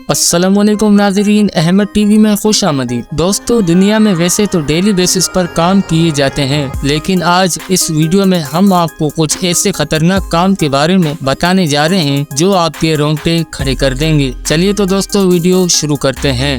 अस्सलामुअलैकुम नाज़रीन, अहमद टीवी में खुश आमदीद। दोस्तों, दुनिया में वैसे तो डेली बेसिस पर काम किए जाते हैं, लेकिन आज इस वीडियो में हम आपको कुछ ऐसे खतरनाक काम के बारे में बताने जा रहे हैं जो आपके रोंगटे खड़े कर देंगे। चलिए तो दोस्तों, वीडियो शुरू करते हैं।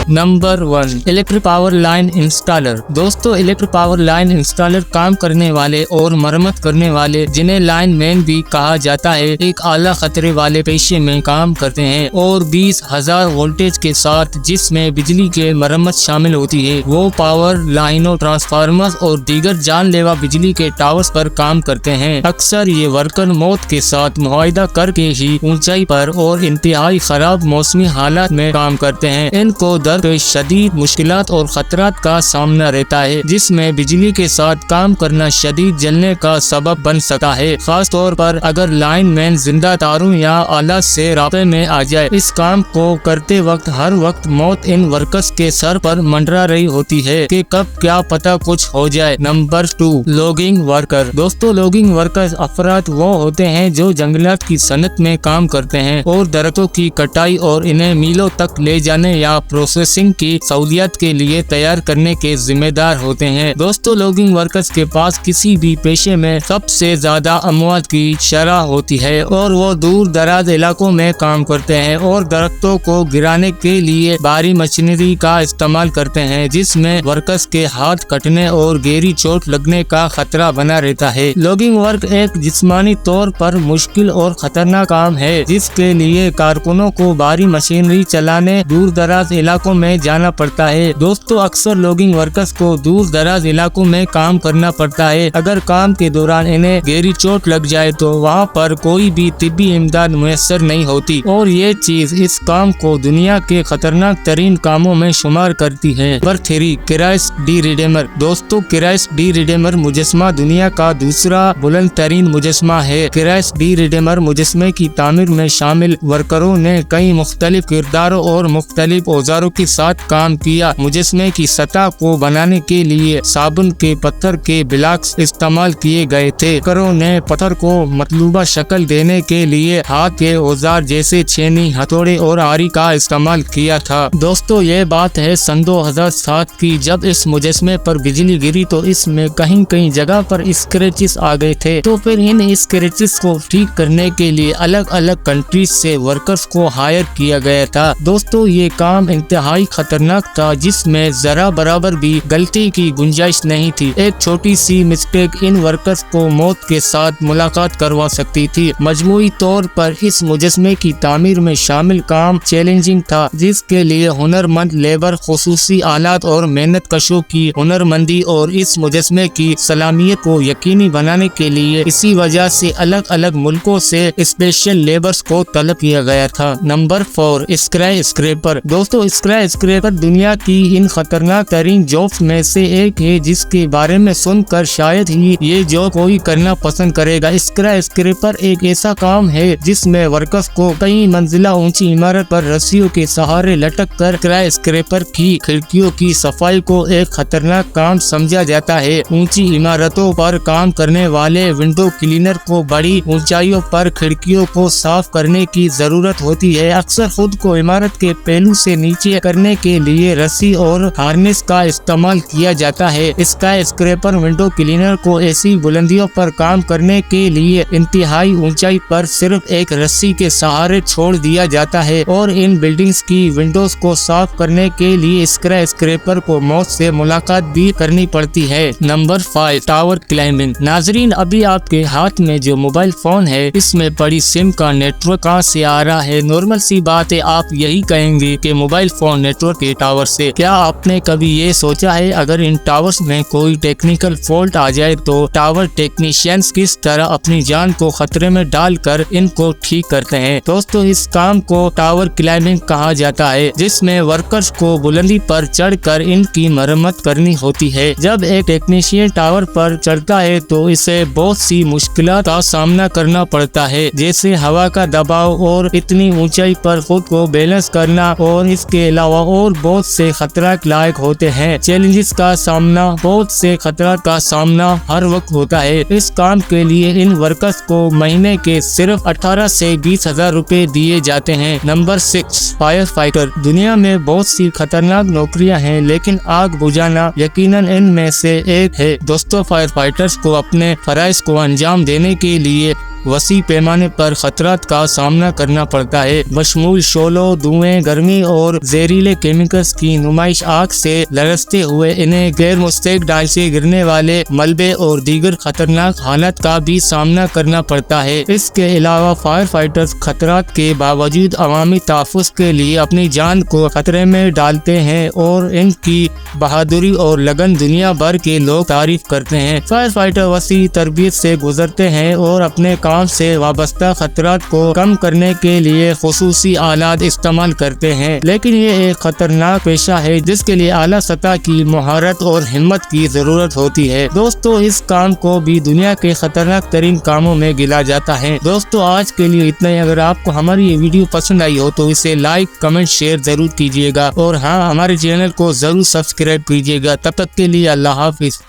Number 1, electric power line installer. दोस्तों, इलेक्ट्रिक पावर लाइन इंस्टॉलर काम करने वाले और मरम्मत करने वाले, जिन्हें लाइन मैन भी कहा जाता है, एक आला खतरे वाले पेशे में काम करते हैं और 20,000 वोल्टेज के साथ, जिसमें बिजली के मरम्मत शामिल होती है, वो पावर लाइनों, ट्रांसफार्मर और दीगर जानलेवा बिजली के टावर्स पर काम करते हैं। अक्सर ये वर्कर मौत के साथ मुआहदा करके ही ऊंचाई पर और इंतहाई खराब मौसमी हालात में काम करते हैं। इनको शदीद मुश्किलात और खतरात का सामना रहता है, जिसमें बिजली के साथ काम करना शदीद जलने का सबब बन सकता है, खास तौर पर अगर लाइन मैन जिंदा तारों या आलात से राब्ते में आ जाए। इस काम को करते वक्त हर वक्त मौत इन वर्कर्स के सर पर मंडरा रही होती है कि कब क्या पता कुछ हो जाए। Number 2, logging worker. दोस्तों, लॉगिंग वर्कर अफराद वो होते हैं जो जंगलात की सनत में काम करते हैं और दरख्तों की कटाई और इन्हें मीलों तक ले जाने या प्रोसेसिंग की सहूलियत के लिए तैयार करने के जिम्मेदार होते हैं। दोस्तों, लॉगिंग वर्कर्स के पास किसी भी पेशे में सबसे ज्यादा अमवात की शरह होती है और वो दूर दराज इलाकों में काम करते हैं और दरख्तों को गिराने के लिए भारी मशीनरी का इस्तेमाल करते हैं, जिसमें वर्कर्स के हाथ कटने और गहरी चोट लगने का खतरा बना रहता है। लॉगिंग वर्क एक जिस्मानी तौर पर मुश्किल और खतरनाक काम है, जिसके लिए कारकुनों को भारी मशीनरी चलाने दूर दराज इलाकों में जाना पड़ता है। दोस्तों, अक्सर लॉगिंग वर्कर्स को दूर दराज इलाकों में काम करना पड़ता है। अगर काम के दौरान इन्हें गहरी चोट लग जाए तो वहाँ पर कोई भी तिब्बी इमदाद मुयस्सर नहीं होती और ये चीज इस काम को दुनिया के खतरनाक तरीन कामों में शुमार करती है। Number 3, Christ the Redeemer. दोस्तों, क्राइस्ट डी रिडेमर मुजस्मा दुनिया का दूसरा बुलंद तरीन मुजस्मा है। क्राइस्ट डी रिडेमर मुजस्मे की तामीर में शामिल वर्करों ने कई मुख्तलिफ किरदारों और मुख्तलिफ औजारों के साथ काम किया। मुजस्मे की सतह को बनाने के लिए साबुन के पत्थर के ब्लॉक्स इस्तेमाल किए गए थे। वर्करों ने पत्थर को मतलूबा शक्ल देने के लिए हाथ के औजार जैसे छेनी, हथौड़े और आरी का इस्तेमाल किया था। दोस्तों, ये बात है सन 2007 की, जब इस मुजस्मे पर बिजली गिरी तो इसमें कहीं कहीं जगह पर स्क्रैचेस आ गए थे। तो फिर इन स्क्रैचेस को ठीक करने के लिए अलग अलग कंट्रीज से वर्कर्स को हायर किया गया था। दोस्तों, ये काम इंतहाई खतरनाक था, जिसमें जरा बराबर भी गलती की गुंजाइश नहीं थी। एक छोटी सी मिस्टेक इन वर्कर्स को मौत के साथ मुलाकात करवा सकती थी। मजमूई तौर पर इस मुजस्मे की तामीर में शामिल काम चैलेंजिंग था, जिसके लिए हुनरमंद लेबर, खुसूसी आलात और मेहनत कशों की हुनरमंदी और इस मुजस्मे की सलामियत को यकीनी बनाने के लिए इसी वजह से अलग अलग मुल्कों से स्पेशल लेबर्स को तलब किया गया था। Number 4, sky scraper. दोस्तों, स्काई स्क्रैपर दुनिया की इन खतरनाक तरीन जॉब्स में से एक है, जिसके बारे में सुनकर शायद ही ये जॉब कोई करना पसंद करेगा। स्काई स्क्रैपर एक ऐसा काम है जिसमें वर्कर्स को कई मंजिला ऊंची इमारत पर रस्सियों के सहारे लटक कर स्काई स्क्रैपर की खिड़कियों की सफाई को एक खतरनाक काम समझा जाता है। ऊंची इमारतों पर काम करने वाले विंडो क्लीनर को बड़ी ऊंचाइयों पर खिड़कियों को साफ करने की जरूरत होती है। अक्सर खुद को इमारत के पहलू से नीचे करने के लिए रस्सी और हार्नेस का इस्तेमाल किया जाता है। स्काई स्क्रैपर विंडो क्लीनर को ऐसी बुलंदियों पर काम करने के लिए इंतहाई ऊंचाई पर सिर्फ एक रस्सी के सहारे छोड़ दिया जाता है और इन बिल्डिंग्स की विंडोज को साफ करने के लिए स्काई स्क्रैपर को मौत से मुलाकात भी करनी पड़ती है। Number 5, tower climbing. नाजरीन, अभी आपके हाथ में जो मोबाइल फोन है, इसमें पड़ी सिम का नेटवर्क कहाँ से आ रहा है? नॉर्मल सी बात है, आप यही कहेंगे कि मोबाइल फोन नेटवर्क के टावर से। क्या आपने कभी ये सोचा है अगर इन टावर्स में कोई टेक्निकल फॉल्ट आ जाए तो टावर टेक्नीशियंस किस तरह अपनी जान को खतरे में डालकर इनको ठीक करते हैं। दोस्तों इस काम को टावर क्लाइंबिंग कहा जाता है, जिसमें वर्कर्स को बुलंदी पर चढ़कर इनकी मरम्मत करनी होती है। जब एक टेक्नीशियन टावर पर चढ़ता है तो इसे बहुत सी मुश्किलात का सामना करना पड़ता है, जैसे हवा का दबाव और इतनी ऊंचाई पर खुद को बैलेंस करना, और इसके अलावा और बहुत से खतरा लायक होते हैं। चैलेंजेस का सामना, बहुत से खतरा का सामना हर वक्त होता है। इस काम के लिए इन वर्कर्स को महीने के सिर्फ 18 से 20,000 रुपए दिए जाते हैं। Number 6, fire fighter. दुनिया में बहुत सी खतरनाक नौकरियां हैं, लेकिन आग बुझाना यकीनन इनमें से एक है। दोस्तों फायर फाइटर्स को अपने फराइज को अंजाम देने के लिए वसी पैमाने पर खतरात का सामना करना पड़ता है, बशमूल शोलों, धुएं, गर्मी और जहरीले केमिकल्स की नुमाइश, आग से लरसते हुए इन्हें गैर मुस्तैक ढाल से गिरने वाले मलबे और दीगर खतरनाक हालत का भी सामना करना पड़ता है। इसके अलावा फायर फाइटर्स खतरात के बावजूद अवामी तहफ़्फ़ुज़ के लिए अपनी जान को खतरे में डालते हैं और इनकी बहादुरी और लगन दुनिया भर के लोग तारीफ करते हैं। फायर फाइटर वसी तरबियत से गुजरते हैं और अपने काम से वाबस्ता खतरात को कम करने के लिए खुसूसी आलात इस्तेमाल करते हैं, लेकिन ये एक खतरनाक पेशा है जिसके लिए आला सतह की महारत और हिम्मत की जरूरत होती है। दोस्तों इस काम को भी दुनिया के खतरनाक तरीन कामों में गिना जाता है। दोस्तों आज के लिए इतना ही। अगर आपको हमारी ये वीडियो पसंद आई हो तो इसे लाइक, कमेंट, शेयर जरूर कीजिएगा, और हाँ हमारे चैनल को जरूर सब्सक्राइब कीजिएगा। तब तक के लिए अल्लाह हाफिज।